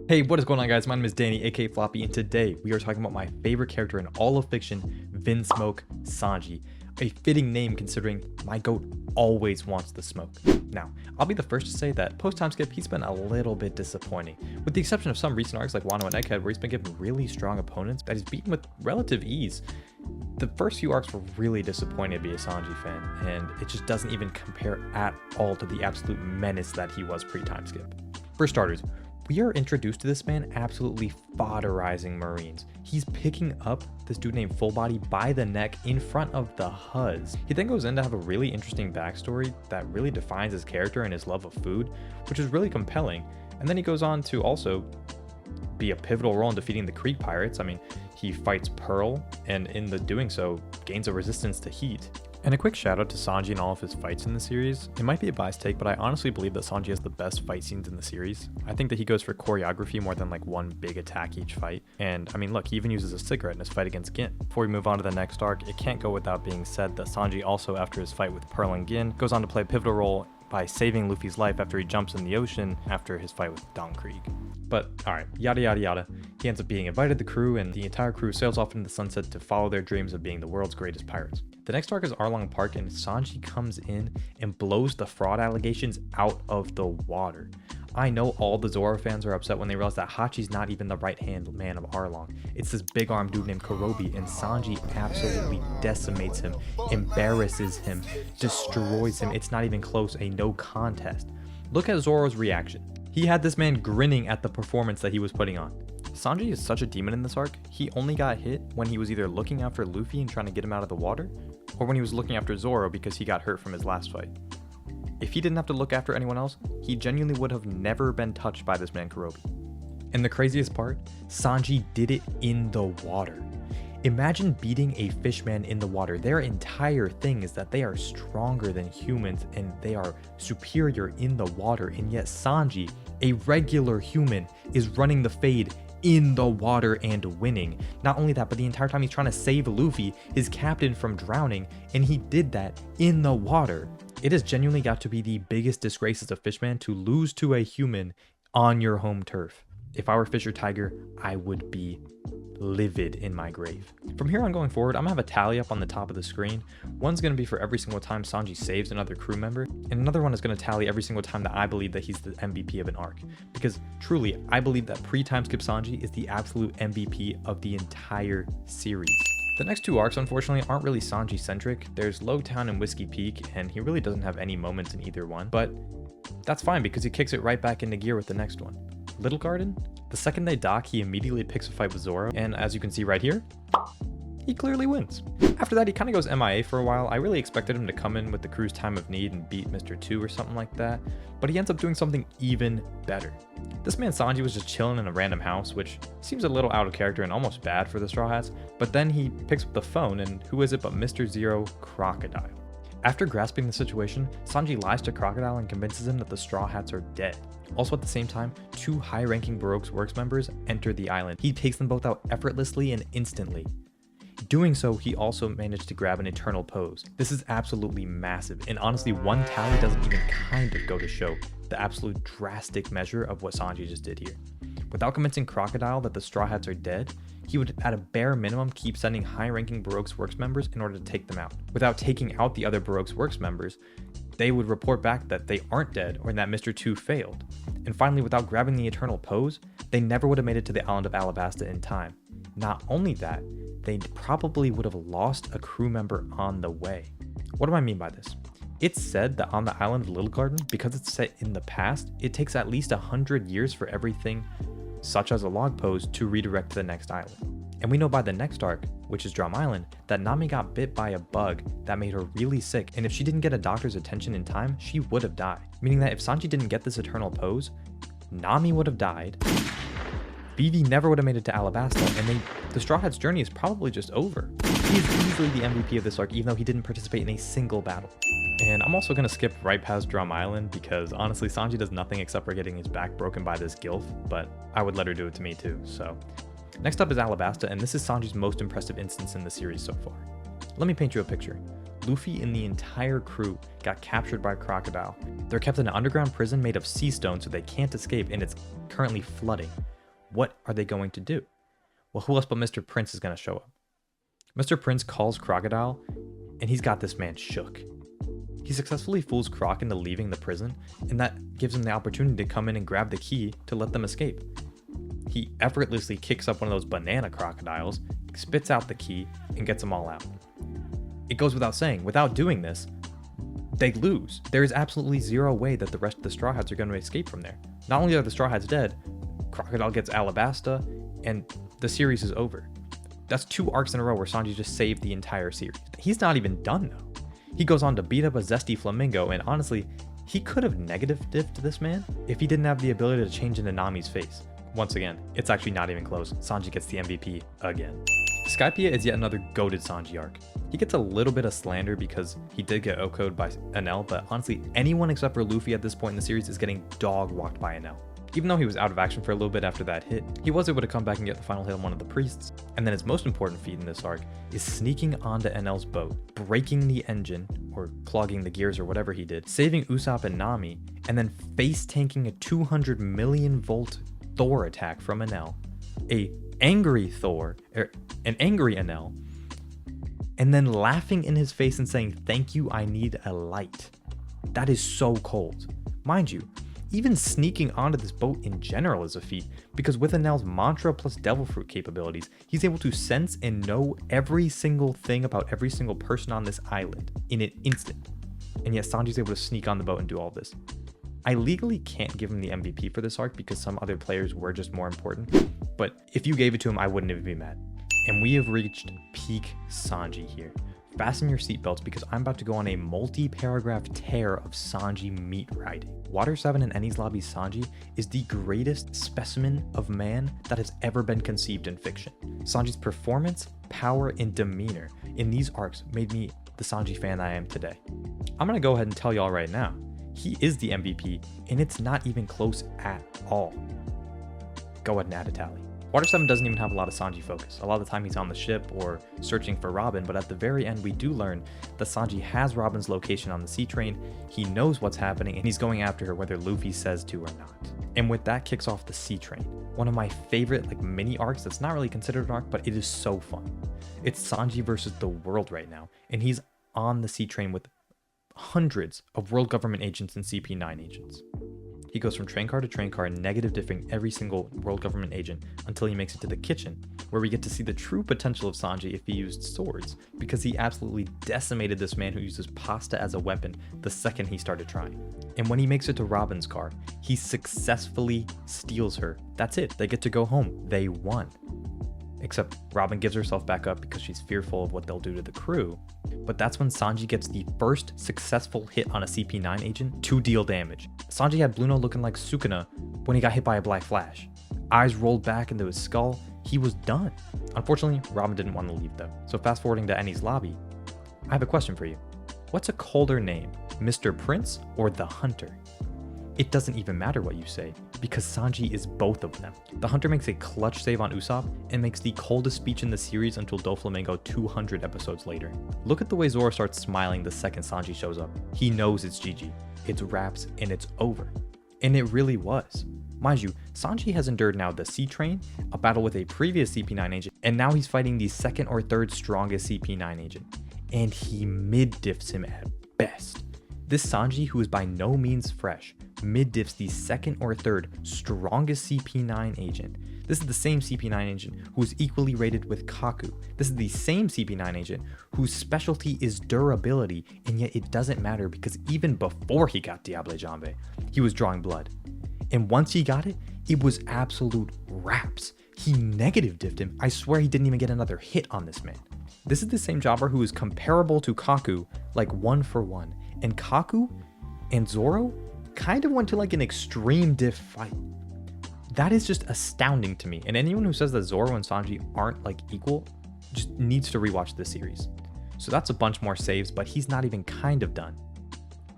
Hey, what is going on, guys? My name is Danny, aka Floppy, and today we are talking about my favorite character in all of fiction, Vinsmoke Sanji. A fitting name considering my goat always wants the smoke. Now, I'll be the first to say that post-time skip, he's been a little bit disappointing, with the exception of some recent arcs like Wano and Egghead, where he's been given really strong opponents that he's beaten with relative ease. The first few arcs were really disappointing to be a Sanji fan, and it just doesn't even compare at all to the absolute menace that he was pre-time skip. For starters, we are introduced to this man absolutely fodderizing Marines. He's picking up this dude named Full Body by the neck in front of the Huz. He then goes in to have a really interesting backstory that really defines his character and his love of food, which is really compelling. And then he goes on to also be a pivotal role in defeating the Creek Pirates. I mean, he fights Pearl, and in the doing so, gains a resistance to heat. And a quick shout out to Sanji and all of his fights in the series. It might be a biased take, but I honestly believe that Sanji has the best fight scenes in the series. I think that he goes for choreography more than like one big attack each fight. And I mean, look, he even uses a cigarette in his fight against Gin. Before we move on to the next arc, it can't go without being said that Sanji also, after his fight with Pearl and Gin, goes on to play a pivotal role by saving Luffy's life after he jumps in the ocean after his fight with Don Krieg. But alright, yada yada yada. He ends up being invited to the crew, and the entire crew sails off into the sunset to follow their dreams of being the world's greatest pirates. The next arc is Arlong Park, and Sanji comes in and blows the fraud allegations out of the water. I know all the Zoro fans are upset when they realize that Hachi's not even the right-hand man of Arlong. It's this big-armed dude named Kurobi, and Sanji absolutely decimates him, embarrasses him, destroys him. It's not even close, a no contest. Look at Zoro's reaction. He had this man grinning at the performance that he was putting on. Sanji is such a demon in this arc. He only got hit when he was either looking after Luffy and trying to get him out of the water, or when he was looking after Zoro because he got hurt from his last fight. If he didn't have to look after anyone else, he genuinely would have never been touched by this man Kurobi. And the craziest part, Sanji did it in the water. Imagine beating a fishman in the water. Their entire thing is that they are stronger than humans and they are superior in the water, and yet Sanji, a regular human, is running the fade in the water and winning. Not only that, but the entire time he's trying to save Luffy, his captain, from drowning, and he did that in the water. It has genuinely got to be the biggest disgrace as a fishman to lose to a human on your home turf. If I were Fisher Tiger, I would be livid in my grave. From here on going forward, I'm gonna have a tally up on the top of the screen. One's gonna be for every single time Sanji saves another crew member, and another one is gonna tally every single time that I believe that he's the MVP of an arc. Because truly, I believe that pre-time skip Sanji is the absolute MVP of the entire series. The next two arcs, unfortunately, aren't really Sanji-centric. There's Lowtown and Whiskey Peak, and he really doesn't have any moments in either one, but that's fine because he kicks it right back into gear with the next one. Little Garden? The second they dock, he immediately picks a fight with Zoro, and as you can see right here, he clearly wins. After that, he kind of goes MIA for a while. I really expected him to come in with the crew's time of need and beat Mr. 2 or something like that, but he ends up doing something even better. This man Sanji was just chilling in a random house, which seems a little out of character and almost bad for the Straw Hats, but then he picks up the phone, and who is it but Mr. Zero Crocodile. After grasping the situation, Sanji lies to Crocodile and convinces him that the Straw Hats are dead. Also at the same time, two high-ranking Baroque's Works members enter the island. He takes them both out effortlessly and instantly. Doing so, he also managed to grab an eternal pose. This is absolutely massive, and honestly, one tally doesn't even kind of go to show the absolute drastic measure of what Sanji just did here. Without convincing Crocodile that the Straw Hats are dead, he would at a bare minimum keep sending high-ranking Baroque's Works members in order to take them out. Without taking out the other Baroque's Works members, they would report back that they aren't dead or that Mr. 2 failed. And finally, without grabbing the eternal pose, they never would have made it to the island of Alabasta in time. Not only that, they probably would have lost a crew member on the way. What do I mean by this? It's said that on the island of Little Garden, because it's set in the past, it takes at least 100 years for everything, such as a log pose, to redirect to the next island. And we know by the next arc, which is Drum Island, that Nami got bit by a bug that made her really sick, and if she didn't get a doctor's attention in time, she would have died. Meaning that if Sanji didn't get this eternal pose, Nami would have died, Vivi never would have made it to Alabasta, and the Straw Hats' journey is probably just over. He is easily the MVP of this arc, even though he didn't participate in a single battle. And I'm also going to skip right past Drum Island because honestly, Sanji does nothing except for getting his back broken by this gilf, but I would let her do it to me too, so. Next up is Alabasta, and this is Sanji's most impressive instance in the series so far. Let me paint you a picture. Luffy and the entire crew got captured by Crocodile. They're kept in an underground prison made of sea stone so they can't escape, and it's currently flooding. what are they going to do? Well, who else but Mr. Prince is going to show up? Mr. Prince calls Crocodile, and he's got this man shook. He successfully fools Croc into leaving the prison, and that gives him the opportunity to come in and grab the key to let them escape. He effortlessly kicks up one of those banana crocodiles, spits out the key, and gets them all out. It goes without saying, without doing this, they lose. There is absolutely zero way that the rest of the Straw Hats are going to escape from there. Not only are the Straw Hats dead, Crocodile gets Alabasta, and the series is over. That's 2 arcs in a row where Sanji just saved the entire series. He's not even done though. He goes on to beat up a zesty flamingo, and honestly, he could have negative diffed this man if he didn't have the ability to change into Nami's face. Once again, it's actually not even close. Sanji gets the MVP again. Skypiea is yet another goated Sanji arc. He gets a little bit of slander because he did get OHKO'd by Enel, but honestly, anyone except for Luffy at this point in the series is getting dog-walked by Enel. Even though he was out of action for a little bit after that hit, he was able to come back and get the final hit on one of the priests. And then his most important feat in this arc is sneaking onto Enel's boat, breaking the engine, or clogging the gears or whatever he did, saving Usopp and Nami, and then face-tanking a 200 million volt Thor attack from Enel, an angry Enel, and then laughing in his face and saying, "Thank you, I need a light." That is so cold. Mind you, even sneaking onto this boat in general is a feat, because with Enel's mantra plus devil fruit capabilities, he's able to sense and know every single thing about every single person on this island in an instant. And yet Sanji's able to sneak on the boat and do all this. I legally can't give him the MVP for this arc because some other players were just more important, but if you gave it to him, I wouldn't even be mad. And we have reached peak Sanji here. Fasten your seatbelts because I'm about to go on a multi-paragraph tear of Sanji meat riding. Water 7 and Enies Lobby's Sanji is the greatest specimen of man that has ever been conceived in fiction. Sanji's performance, power, and demeanor in these arcs made me the Sanji fan I am today. I'm gonna go ahead and tell y'all right now, he is the MVP, and it's not even close at all. Go ahead and add a tally. Water 7 doesn't even have a lot of Sanji focus. A lot of the time he's on the ship or searching for Robin, but at the very end we do learn that Sanji has Robin's location on the sea train, he knows what's happening, and he's going after her whether Luffy says to or not. And with that kicks off the sea train. One of my favorite mini arcs that's not really considered an arc, but it is so fun. It's Sanji versus the world right now, and he's on the sea train with hundreds of world government agents and CP9 agents. He goes from train car to train car, negative diffing every single world government agent until he makes it to the kitchen, where we get to see the true potential of Sanji if he used swords, because he absolutely decimated this man who uses pasta as a weapon the second he started trying. And when he makes it to Robin's car, he successfully steals her. That's it, they get to go home, they won. Except Robin gives herself back up because she's fearful of what they'll do to the crew. But that's when Sanji gets the first successful hit on a CP9 agent to deal damage. Sanji had Bluno looking like Sukuna when he got hit by a black flash. Eyes rolled back into his skull, he was done. Unfortunately, Robin didn't want to leave though. So fast forwarding to Enies Lobby, I have a question for you. What's a colder name, Mr. Prince or the Hunter? It doesn't even matter what you say, because Sanji is both of them. The Hunter makes a clutch save on Usopp and makes the coldest speech in the series until Doflamingo 200 episodes later. Look at the way Zoro starts smiling the second Sanji shows up. He knows it's GG, it's wraps, and it's over. And it really was. Mind you, Sanji has endured now the Sea Train, a battle with a previous CP9 agent, and now he's fighting the second or third strongest CP9 agent. And he mid-diffs him at best. This Sanji, who is by no means fresh, mid-diffs the second or third strongest CP9 agent. This is the same CP9 agent who is equally rated with Kaku. This is the same CP9 agent whose specialty is durability, and yet it doesn't matter because even before he got Diable Jambe, he was drawing blood. And once he got it, it was absolute raps. He negative diffed him. I swear he didn't even get another hit on this man. This is the same jobber who is comparable to Kaku, like 1 for 1. And Kaku and Zoro kind of went to like an extreme diff fight. That is just astounding to me. And anyone who says that Zoro and Sanji aren't like equal just needs to rewatch this series. So that's a bunch more saves, but he's not even kind of done.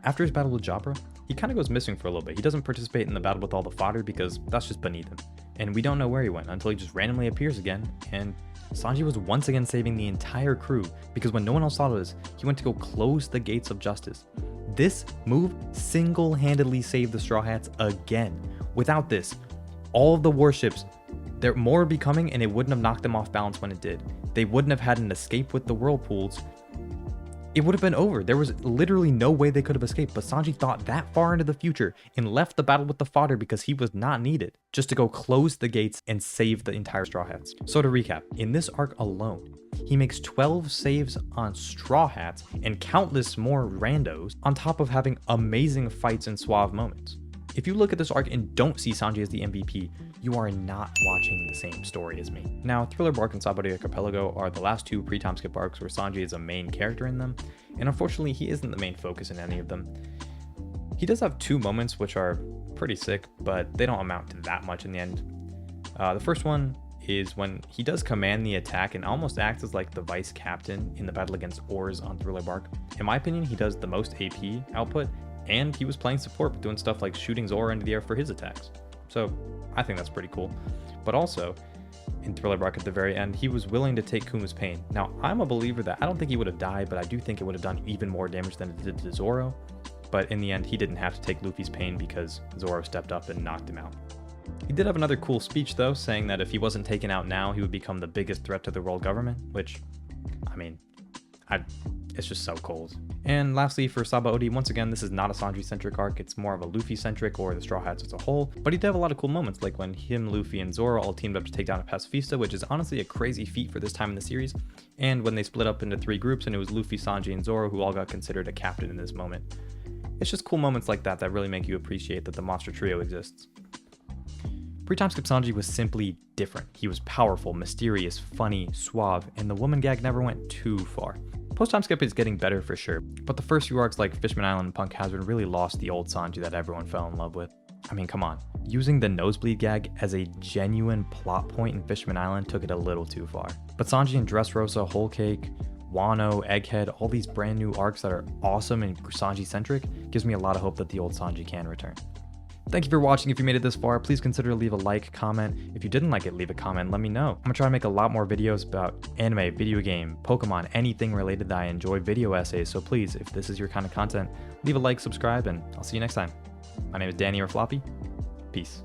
After his battle with Jabra, he kind of goes missing for a little bit. He doesn't participate in the battle with all the fodder because that's just beneath him. And we don't know where he went until he just randomly appears again. And Sanji was once again saving the entire crew because when no one else saw this, he went to go close the gates of justice. This move single-handedly saved the Straw Hats again. Without this, all of the warships There more would be coming and it wouldn't have knocked them off balance when it did. They wouldn't have had an escape with the whirlpools. It would have been over. There was literally no way they could have escaped, but Sanji thought that far into the future and left the battle with the fodder because he was not needed, just to go close the gates and save the entire Straw Hats. So to recap, in this arc alone, he makes 12 saves on Straw Hats and countless more randos, on top of having amazing fights and suave moments. If you look at this arc and don't see Sanji as the MVP, you are not watching the same story as me. Now, Thriller Bark and Sabaody Archipelago are the last two pre-time skip arcs where Sanji is a main character in them, and unfortunately he isn't the main focus in any of them. He does have two moments which are pretty sick, but they don't amount to that much in the end. The first one is when he does command the attack and almost acts as like the vice captain in the battle against Oars on Thriller Bark. In my opinion, he does the most AP output, and he was playing support, doing stuff like shooting Zoro into the air for his attacks. So I think that's pretty cool. But also, in Thriller Bark at the very end, he was willing to take Kuma's pain. Now, I'm a believer that I don't think he would have died, but I do think it would have done even more damage than it did to Zoro. But in the end, he didn't have to take Luffy's pain because Zoro stepped up and knocked him out. He did have another cool speech though, saying that if he wasn't taken out now, he would become the biggest threat to the world government, which, I mean, it's just so cold. And lastly, for Sabaody, once again, this is not a Sanji-centric arc, it's more of a Luffy-centric or the Straw Hats as a whole, but he did have a lot of cool moments, like when him, Luffy, and Zoro all teamed up to take down a pacifista, which is honestly a crazy feat for this time in the series, and when they split up into 3 groups and it was Luffy, Sanji, and Zoro who all got considered a captain in this moment. It's just cool moments like that that really make you appreciate that the monster trio exists. Pre-time skip Sanji was simply different. He was powerful, mysterious, funny, suave, and the woman gag never went too far. Post-time skip is getting better for sure, but the first few arcs like Fishman Island and Punk Hazard really lost the old Sanji that everyone fell in love with. I mean, come on. Using the nosebleed gag as a genuine plot point in Fishman Island took it a little too far. But Sanji and Dressrosa, Whole Cake, Wano, Egghead, all these brand new arcs that are awesome and Sanji-centric gives me a lot of hope that the old Sanji can return. Thank you for watching. If you made it this far, please consider to leave a like, comment. If you didn't like it, leave a comment, let me know. I'm gonna try to make a lot more videos about anime, video game, Pokemon, anything related that I enjoy, video essays, so please, if this is your kind of content, leave a like, subscribe, and I'll see you next time. My name is Danny or Floppy. Peace.